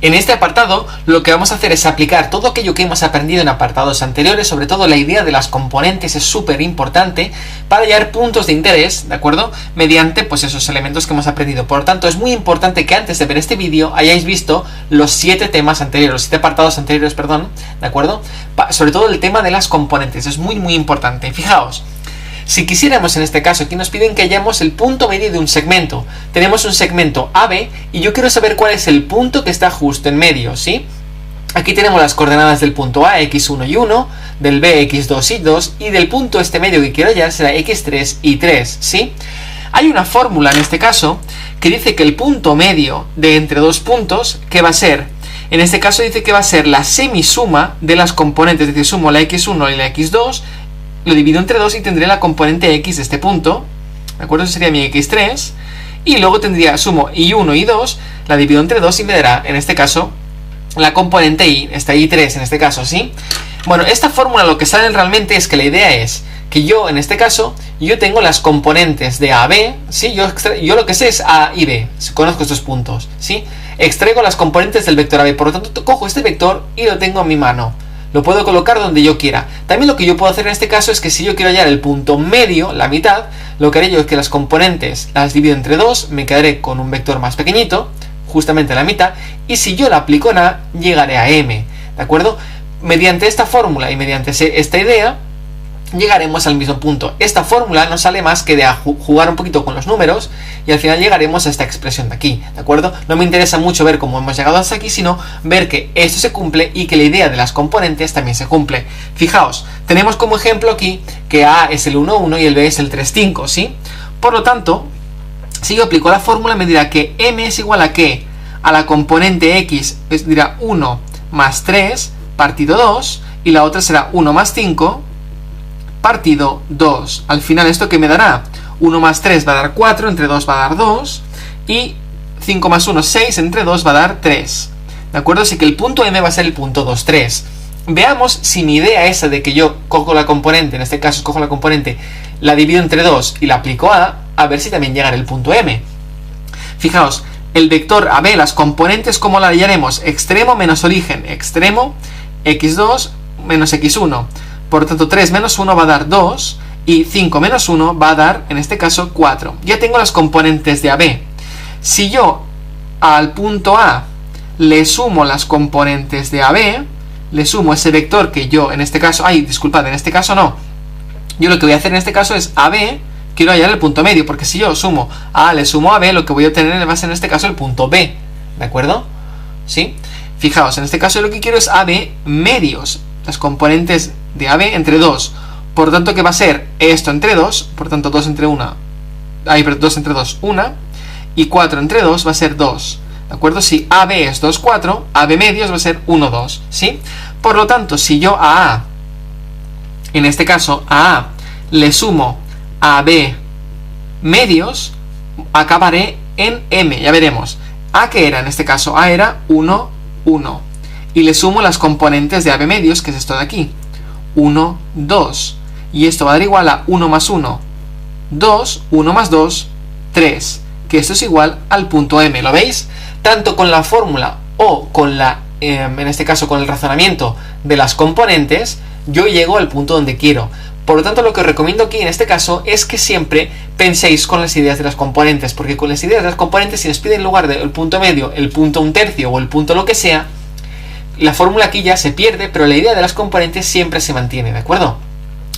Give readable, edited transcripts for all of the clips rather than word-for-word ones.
En este apartado lo que vamos a hacer es aplicar todo aquello que hemos aprendido en apartados anteriores, sobre todo la idea de las componentes es súper importante para hallar puntos de interés, ¿de acuerdo? Mediante pues esos elementos que hemos aprendido. Por lo tanto, es muy importante que antes de ver este vídeo hayáis visto los 7 temas anteriores, los 7 apartados anteriores, perdón, ¿de acuerdo? Sobre todo el tema de las componentes, es muy importante. Fijaos. Si quisiéramos en este caso, aquí nos piden que hallemos el punto medio de un segmento. Tenemos un segmento AB y yo quiero saber cuál es el punto que está justo en medio, ¿sí? Aquí tenemos las coordenadas del punto A, x1 y 1, del B, x2 y 2, y del punto este medio que quiero hallar será x3 y 3, ¿sí? Hay una fórmula en este caso que dice que el punto medio de entre dos puntos, ¿qué va a ser? En este caso dice que va a ser la semisuma de las componentes, es decir, sumo la x1 y la x2, lo divido entre 2 y tendré la componente x de este punto, ¿de acuerdo? Eso sería mi x3, y luego tendría, sumo y1 y 2, la divido entre 2 y me dará, en este caso, la componente y, esta y3 en este caso, ¿sí? Bueno, esta fórmula lo que sale realmente es que la idea es que yo, en este caso, yo tengo las componentes de A, B, ¿sí? Yo lo que sé es A y B, conozco estos puntos, ¿sí? Extraigo las componentes del vector AB, por lo tanto, cojo este vector y lo tengo en mi mano. Lo puedo colocar donde yo quiera. También lo que yo puedo hacer en este caso es que si yo quiero hallar el punto medio, la mitad, lo que haré yo es que las componentes las divido entre 2, me quedaré con un vector más pequeñito, justamente la mitad, y si yo la aplico en A, llegaré a M, ¿de acuerdo? Mediante esta fórmula y mediante esta idea, llegaremos al mismo punto. Esta fórmula no sale más que de jugar un poquito con los números y al final llegaremos a esta expresión de aquí, ¿de acuerdo? No me interesa mucho ver cómo hemos llegado hasta aquí, sino ver que esto se cumple y que la idea de las componentes también se cumple. Fijaos, tenemos como ejemplo aquí que A es el 1, 1 y el B es el 3, 5, ¿sí? Por lo tanto, si yo aplico la fórmula me dirá que M es igual a ¿qué? A la componente X, dirá 1 más 3 partido 2 y la otra será 1 más 5 partido 2. Al final, ¿esto qué me dará? 1 más 3 va a dar 4, entre 2 va a dar 2, y 5 más 1, 6, entre 2 va a dar 3. ¿De acuerdo? Así que el punto M va a ser el punto 2, 3. Veamos si mi idea esa de que yo cojo la componente, en este caso cojo la componente, la divido entre 2 y la aplico a ver si también llegará el punto M. Fijaos, el vector AB, las componentes, ¿cómo la hallaremos? Extremo menos origen, extremo, x2 menos x1. Por lo tanto, 3 menos 1 va a dar 2 y 5 menos 1 va a dar, en este caso, 4. Ya tengo las componentes de AB. Si yo al punto A le sumo las componentes de AB, le sumo ese vector que yo, en este caso, disculpad, en este caso no. Yo lo que voy a hacer en este caso es AB, quiero hallar el punto medio, porque si yo sumo A, le sumo a B, lo que voy a obtener va a ser en este caso el punto B, ¿de acuerdo? ¿Sí? Fijaos, en este caso lo que quiero es AB medios, las componentes de AB entre 2, por lo tanto que va a ser esto entre 2, por tanto 2 entre 1, 2 entre 2, 1, y 4 entre 2 va a ser 2, ¿de acuerdo? Si AB es 2, 4, AB medios va a ser 1, 2, ¿sí? Por lo tanto, si yo a A, en este caso a A, le sumo a B medios, acabaré en M, ya veremos. A que era, en este caso, A era 1, 1, y le sumo las componentes de AB medios, que es esto de aquí, 1, 2, y esto va a dar igual a 1 más 1, 2, 1 más 2, 3, que esto es igual al punto M, ¿lo veis? Tanto con la fórmula o con en este caso con el razonamiento de las componentes, yo llego al punto donde quiero. Por lo tanto, lo que os recomiendo aquí en este caso es que siempre penséis con las ideas de las componentes, porque con las ideas de las componentes, si nos piden en lugar del punto medio el punto 1/3 o el punto lo que sea, la fórmula aquí ya se pierde, pero la idea de las componentes siempre se mantiene, ¿de acuerdo?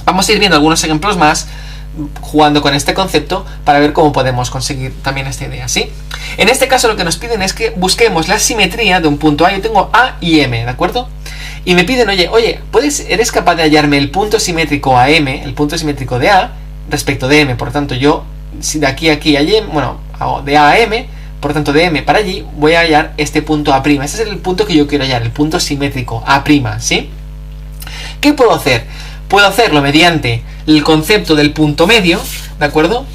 Vamos a ir viendo algunos ejemplos más jugando con este concepto para ver cómo podemos conseguir también esta idea, ¿sí? En este caso lo que nos piden es que busquemos la simetría de un punto A. Yo tengo A y M, ¿de acuerdo? Y me piden, oye, ¿eres capaz de hallarme el punto simétrico a M, el punto simétrico de A, respecto de M? Por lo tanto, yo, si de aquí a aquí, bueno, de A a M, por lo tanto, de M para allí, voy a hallar este punto A'. Ese es el punto que yo quiero hallar, el punto simétrico A', ¿sí? ¿Qué puedo hacer? Puedo hacerlo mediante el concepto del punto medio, ¿de acuerdo?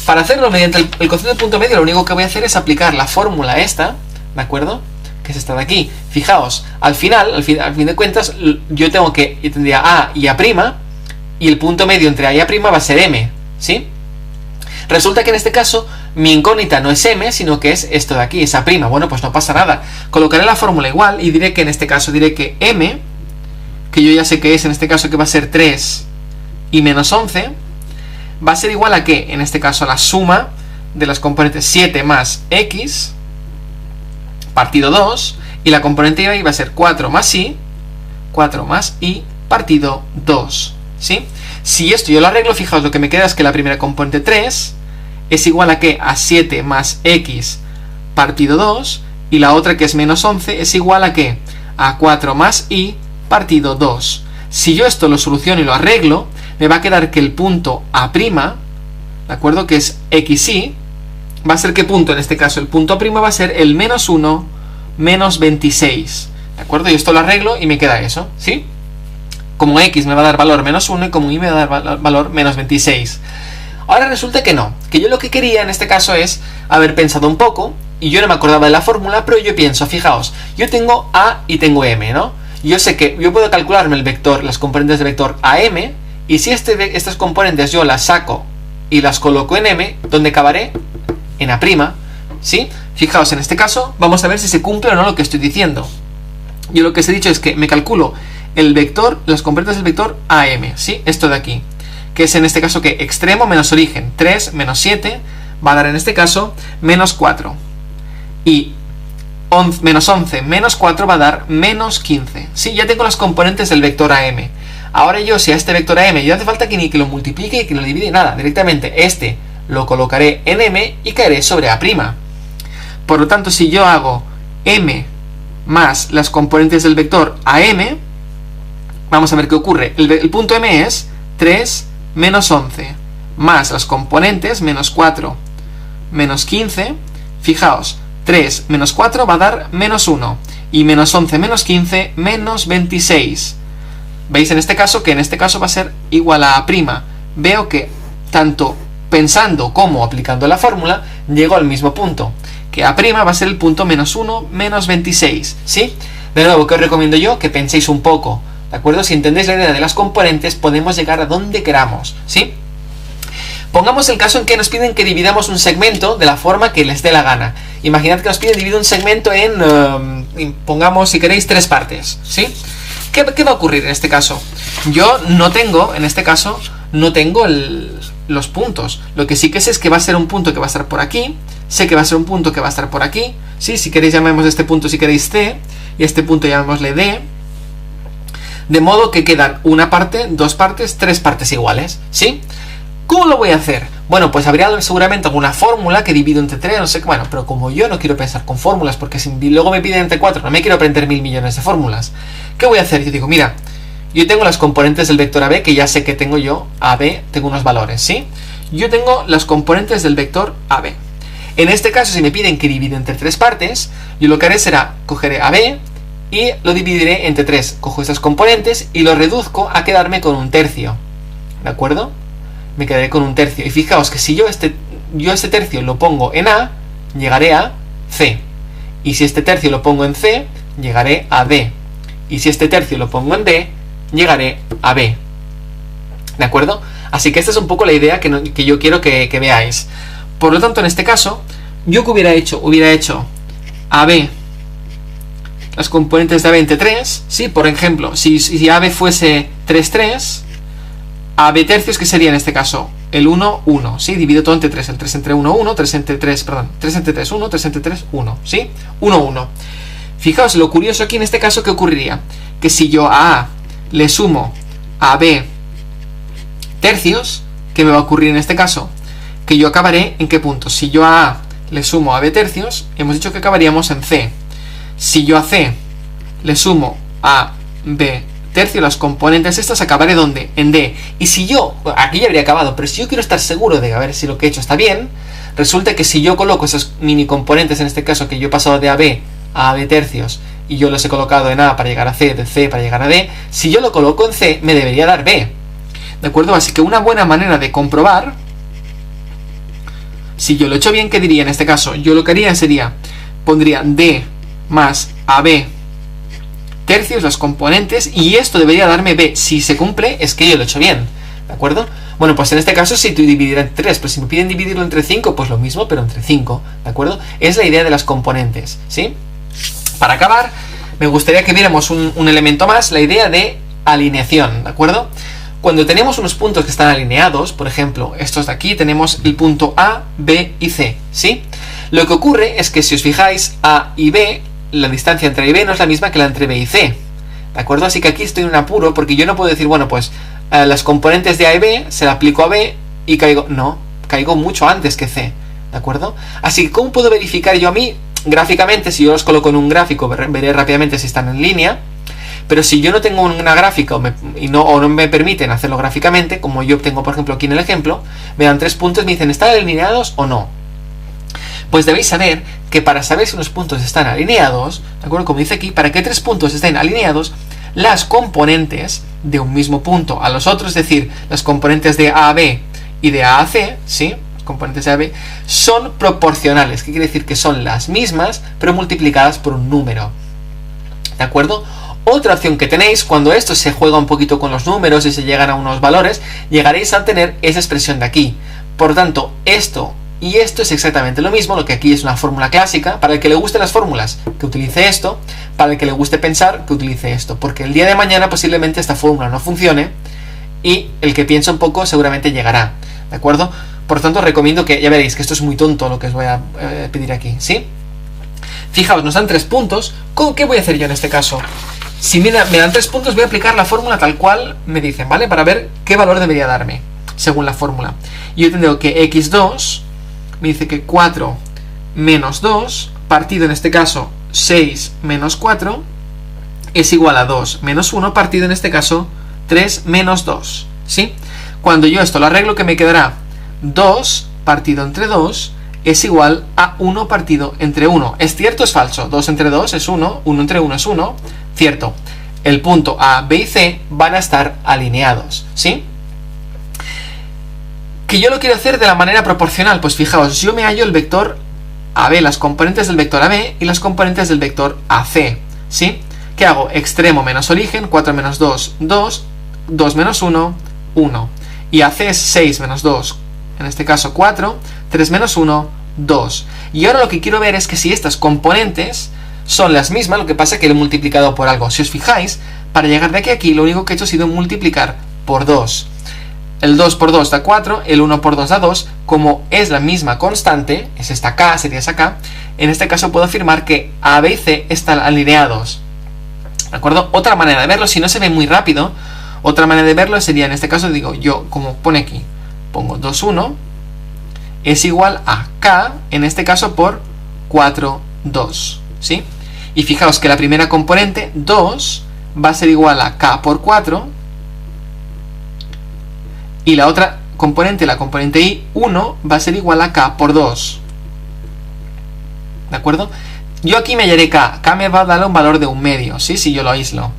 Para hacerlo mediante el concepto del punto medio, lo único que voy a hacer es aplicar la fórmula esta, ¿de acuerdo? Que es esta de aquí. Fijaos, al fin de cuentas, yo tendría A y A', y el punto medio entre A y A' va a ser M, ¿sí? Resulta que en este caso mi incógnita no es m, sino que es esto de aquí, esa prima. Bueno, pues no pasa nada. Colocaré la fórmula igual y diré que en este caso diré que m, que yo ya sé que es en este caso que va a ser 3 y menos 11, va a ser igual a que, en este caso, la suma de las componentes 7 más x partido 2, y la componente y va a ser 4 más y partido 2, ¿sí? Si esto yo lo arreglo, fijaos, lo que me queda es que la primera componente 3 es igual a que a 7 más x partido 2, y la otra que es menos 11 es igual a que a 4 más y partido 2. Si yo esto lo soluciono y lo arreglo, me va a quedar que el punto A', ¿de acuerdo? Que es xy, va a ser ¿qué punto? En este caso el punto A' va a ser el menos 1 menos 26, ¿de acuerdo? Y esto lo arreglo y me queda eso, ¿sí? Como x me va a dar valor menos 1 y como y me va a dar valor menos 26. Ahora resulta que no, que yo lo que quería en este caso es haber pensado un poco, y yo no me acordaba de la fórmula, pero yo pienso, fijaos, yo tengo a y tengo m, ¿no? Yo sé que yo puedo calcularme el vector, las componentes del vector am, y si estas componentes yo las saco y las coloco en m, ¿dónde acabaré? En a', ¿sí? Fijaos, en este caso, vamos a ver si se cumple o no lo que estoy diciendo. Yo lo que os he dicho es que me calculo el vector, las componentes del vector am, ¿sí? Esto de aquí, que es en este caso que extremo menos origen, 3 menos 7, va a dar en este caso menos 4. Y menos 11 menos 4 va a dar menos 15. Sí, ya tengo las componentes del vector AM. Ahora yo, si a este vector AM ya hace falta que ni que lo multiplique y que lo divide, nada, directamente este lo colocaré en M y caeré sobre A'. Por lo tanto, si yo hago M más las componentes del vector AM, vamos a ver qué ocurre. El punto M es 3 menos 11 más las componentes menos 4 menos 15. Fijaos, 3 menos 4 va a dar menos 1 y menos 11 menos 15 menos 26. ¿Veis en este caso que en este caso va a ser igual a A'? Veo que tanto pensando como aplicando la fórmula llego al mismo punto, que A' va a ser el punto menos 1 menos 26, ¿sí? De nuevo, ¿qué os recomiendo yo? Que penséis un poco, ¿de acuerdo? Si entendéis la idea de las componentes, podemos llegar a donde queramos, ¿sí? Pongamos el caso en que nos piden que dividamos un segmento de la forma que les dé la gana. Imaginad que nos piden dividir un segmento en, pongamos, si queréis, 3 partes, ¿sí? ¿Qué va a ocurrir en este caso? Yo no tengo, en este caso, no tengo los puntos. Lo que sí que sé es que va a ser un punto que va a estar por aquí, sé que va a ser un punto que va a estar por aquí, ¿sí? Si queréis llamemos este punto, si queréis C, y este punto llamémosle D, de modo que quedan una parte, 2 partes, 3 partes iguales, ¿sí? ¿Cómo lo voy a hacer? Bueno, pues habría seguramente alguna fórmula que divido entre 3, no sé qué, bueno, pero como yo no quiero pensar con fórmulas, porque si luego me piden entre 4, no me quiero aprender 1000 millones de fórmulas. ¿Qué voy a hacer? Yo digo, mira, yo tengo las componentes del vector AB, que ya sé que tengo yo, AB, tengo unos valores, ¿sí? Yo tengo las componentes del vector AB. En este caso, si me piden que divida entre 3 partes, yo lo que haré será, cogeré AB y lo dividiré entre 3. Cojo estas componentes y lo reduzco a quedarme con un tercio, ¿de acuerdo? Me quedaré con un tercio. Y fijaos que si yo este tercio lo pongo en A, llegaré a C. Y si este tercio lo pongo en C, llegaré a D. Y si este tercio lo pongo en D, llegaré a B. ¿De acuerdo? Así que esta es un poco la idea que yo quiero que veáis. Por lo tanto, en este caso, yo que hubiera hecho AB, las componentes de AB entre 3, ¿sí? Por ejemplo, si AB fuese 3, 3, AB tercios, que sería en este caso el 1, 1, ¿sí? Divido todo entre 3, el 3 entre 1, 1, 3 entre 3, perdón, 3 entre 3, 1, 3 entre 3, 1, ¿sí? 1, 1. Fijaos, lo curioso aquí en este caso, ¿qué ocurriría? Que si yo a A le sumo a B tercios, ¿qué me va a ocurrir en este caso? Que yo acabaré en qué punto. Si yo a A le sumo a B tercios, hemos dicho que acabaríamos en C. Si yo a C le sumo a B tercio, las componentes estas, acabaré ¿dónde? En D. Y si yo, aquí ya habría acabado, pero si yo quiero estar seguro de a ver si lo que he hecho está bien, resulta que si yo coloco esas mini componentes, en este caso que yo he pasado de AB a AB tercios, y yo los he colocado en A para llegar a C, de C para llegar a D, si yo lo coloco en C, me debería dar B. ¿De acuerdo? Así que una buena manera de comprobar, si yo lo he hecho bien, ¿qué diría en este caso? Yo lo que haría sería, pondría D más AB tercios, las componentes, y esto debería darme B. Si se cumple, es que yo lo he hecho bien, ¿de acuerdo? Bueno, pues en este caso si tú dividirás entre 3, pues si me piden dividirlo entre 5, pues lo mismo, pero entre 5, ¿de acuerdo? Es la idea de las componentes, ¿sí? Para acabar, me gustaría que viéramos un elemento más, la idea de alineación, ¿de acuerdo? Cuando tenemos unos puntos que están alineados, por ejemplo, estos de aquí, tenemos el punto A, B y C, ¿sí? Lo que ocurre es que si os fijáis, A y B, la distancia entre A y B no es la misma que la entre B y C, ¿de acuerdo? Así que aquí estoy en un apuro porque yo no puedo decir, bueno, pues las componentes de A y B se la aplico a B y caigo... No, caigo mucho antes que C, ¿de acuerdo? Así que, ¿cómo puedo verificar yo a mí? Gráficamente, si yo los coloco en un gráfico, veré rápidamente si están en línea. Pero si yo no tengo una gráfica o no me permiten hacerlo gráficamente, como yo tengo por ejemplo aquí en el ejemplo, me dan 3 puntos y me dicen, ¿están alineados o no? Pues debéis saber que para saber si unos puntos están alineados, ¿de acuerdo? Como dice aquí, para que 3 puntos estén alineados, las componentes de un mismo punto a los otros, es decir, las componentes de A a B y de A a C, ¿sí? Las componentes de A a B son proporcionales. ¿Qué quiere decir? Que son las mismas, pero multiplicadas por un número. ¿De acuerdo? Otra opción que tenéis, cuando esto se juega un poquito con los números y se llegan a unos valores, llegaréis a tener esa expresión de aquí. Por lo tanto, esto y esto es exactamente lo mismo, lo que aquí es una fórmula clásica. Para el que le gusten las fórmulas, que utilice esto. Para el que le guste pensar, que utilice esto. Porque el día de mañana posiblemente esta fórmula no funcione y el que piensa un poco seguramente llegará. ¿De acuerdo? Por lo tanto, recomiendo que, ya veréis que esto es muy tonto lo que os voy a pedir aquí, ¿sí? Fijaos, nos dan 3 puntos. ¿Qué voy a hacer yo en este caso? Si me dan 3 puntos, voy a aplicar la fórmula tal cual me dicen, ¿vale? Para ver qué valor debería darme, según la fórmula. Y yo tendré que x2, me dice que 4 menos 2, partido en este caso 6 menos 4, es igual a 2 menos 1, partido en este caso 3 menos 2, ¿sí? Cuando yo esto lo arreglo, que me quedará 2 partido entre 2 es igual a 1 partido entre 1. ¿Es cierto o es falso? 2 entre 2 es 1, 1 entre 1 es 1. Cierto. El punto A, B y C van a estar alineados, ¿sí? Que yo lo quiero hacer de la manera proporcional. Pues fijaos, yo me hallo el vector AB, las componentes del vector AB y las componentes del vector AC, ¿sí? ¿Qué hago? Extremo menos origen, 4 menos 2, 2, 2 menos 1, 1. Y AC es 6 menos 2, en este caso 4, 3 menos 1, 2. Y ahora lo que quiero ver es que si estas componentes son las mismas, lo que pasa es que lo he multiplicado por algo. Si os fijáis, para llegar de aquí a aquí, lo único que he hecho ha sido multiplicar por 2. El 2 por 2 da 4, el 1 por 2 da 2. Como es la misma constante, es esta K, sería esa K, en este caso puedo afirmar que A, B y C están alineados. ¿De acuerdo? Otra manera de verlo, si no se ve muy rápido, otra manera de verlo sería, en este caso, digo, yo, como pone aquí, pongo 2, 1, es igual a K, en este caso por 4, 2, ¿sí? Y fijaos que la primera componente, 2, va a ser igual a K por 4, y la otra componente, la componente I, 1, va a ser igual a K por 2. ¿De acuerdo? Yo aquí me hallaré K. K me va a dar un valor de 1/2, ¿sí? Si yo lo aíslo.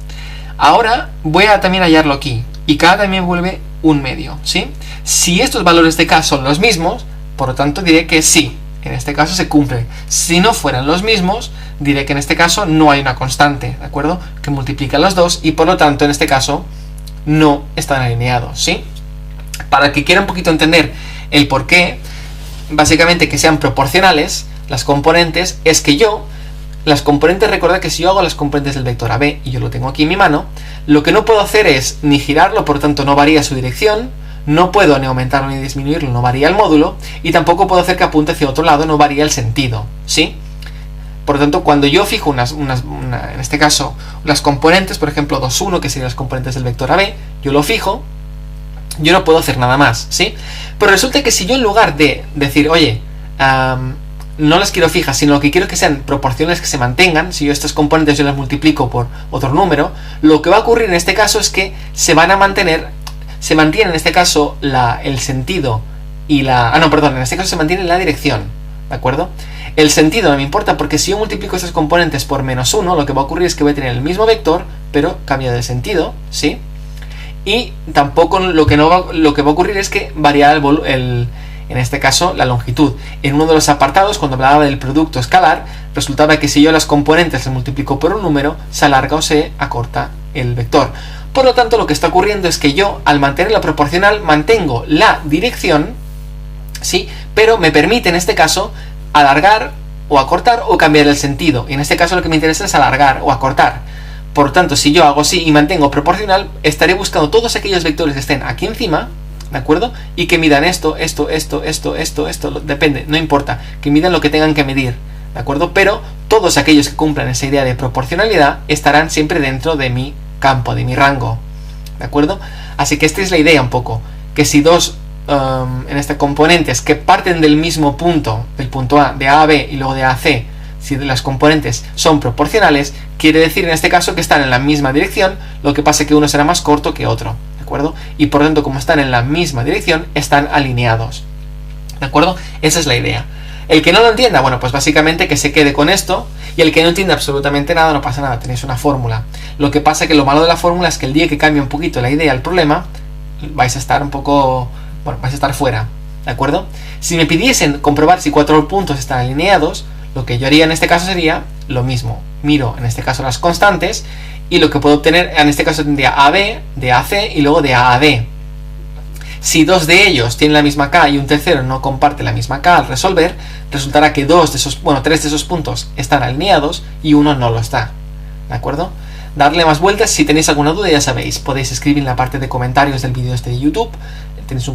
Ahora voy a también hallarlo aquí. Y K también vuelve 1/2, ¿sí? Si estos valores de K son los mismos, por lo tanto diré que sí. En este caso se cumple. Si no fueran los mismos, diré que en este caso no hay una constante, ¿de acuerdo? Que multiplica los dos y por lo tanto en este caso no están alineados, ¿sí? Para que quiera un poquito entender el por qué, básicamente que sean proporcionales las componentes, es que yo, las componentes, recordad que si yo hago las componentes del vector AB y yo lo tengo aquí en mi mano, lo que no puedo hacer es ni girarlo, por tanto no varía su dirección, no puedo ni aumentarlo ni disminuirlo, no varía el módulo, y tampoco puedo hacer que apunte hacia otro lado, no varía el sentido, ¿sí? Por lo tanto, cuando yo fijo en este caso, las componentes, por ejemplo 2, 1, que serían las componentes del vector AB, yo lo fijo, yo no puedo hacer nada más, ¿sí? Pero resulta que si yo en lugar de decir, oye, no las quiero fijas, sino lo que quiero es que sean proporciones que se mantengan, si yo estas componentes yo las multiplico por otro número, lo que va a ocurrir en este caso es que se van a mantener, se mantiene en este caso el sentido y en este caso se mantiene la dirección, ¿de acuerdo? El sentido no me importa porque si yo multiplico estas componentes por menos 1, lo que va a ocurrir es que voy a tener el mismo vector, pero cambia de sentido, ¿sí? Y tampoco lo que va a ocurrir es que variará en este caso la longitud. En uno de los apartados, cuando hablaba del producto escalar, resultaba que si yo las componentes las multiplico por un número, se alarga o se acorta el vector. Por lo tanto, lo que está ocurriendo es que yo, al mantener la proporcional, mantengo la dirección, ¿sí? Pero me permite, en este caso, alargar o acortar o cambiar el sentido. Y en este caso lo que me interesa es alargar o acortar. Por lo tanto, si yo hago así y mantengo proporcional, estaré buscando todos aquellos vectores que estén aquí encima, ¿de acuerdo? Y que midan esto, depende, no importa, que midan lo que tengan que medir, ¿de acuerdo? Pero todos aquellos que cumplan esa idea de proporcionalidad estarán siempre dentro de mi campo, de mi rango, ¿de acuerdo? Así que esta es la idea un poco, que si dos componentes que parten del mismo punto, del punto A, de A a B y luego de A a C, si las componentes son proporcionales, quiere decir en este caso que están en la misma dirección, lo que pasa es que uno será más corto que otro, ¿de acuerdo? Y por lo tanto, como están en la misma dirección, están alineados, ¿de acuerdo? Esa es la idea. El que no lo entienda, bueno, pues básicamente que se quede con esto, y el que no entienda absolutamente nada, no pasa nada, tenéis una fórmula. Lo que pasa es que lo malo de la fórmula es que el día que cambie un poquito la idea, el problema, vais a estar un poco, bueno, vais a estar fuera, ¿de acuerdo? Si me pidiesen comprobar si 4 puntos están alineados, lo que yo haría en este caso sería lo mismo. Miro en este caso las constantes y lo que puedo obtener en este caso tendría AB, de AC y luego de A a D. Si dos de ellos tienen la misma K y un tercero no comparte la misma K al resolver, resultará que 3 de esos puntos están alineados y uno no lo está, ¿de acuerdo? Darle más vueltas, si tenéis alguna duda ya sabéis, podéis escribir en la parte de comentarios del vídeo de YouTube. Tenéis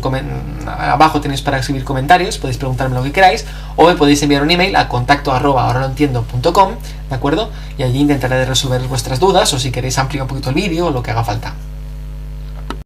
abajo tenéis para escribir comentarios, podéis preguntarme lo que queráis, o me podéis enviar un email a contacto@ahorraloentiendo.com, ¿de acuerdo? Y allí intentaré resolver vuestras dudas, o si queréis ampliar un poquito el vídeo o lo que haga falta.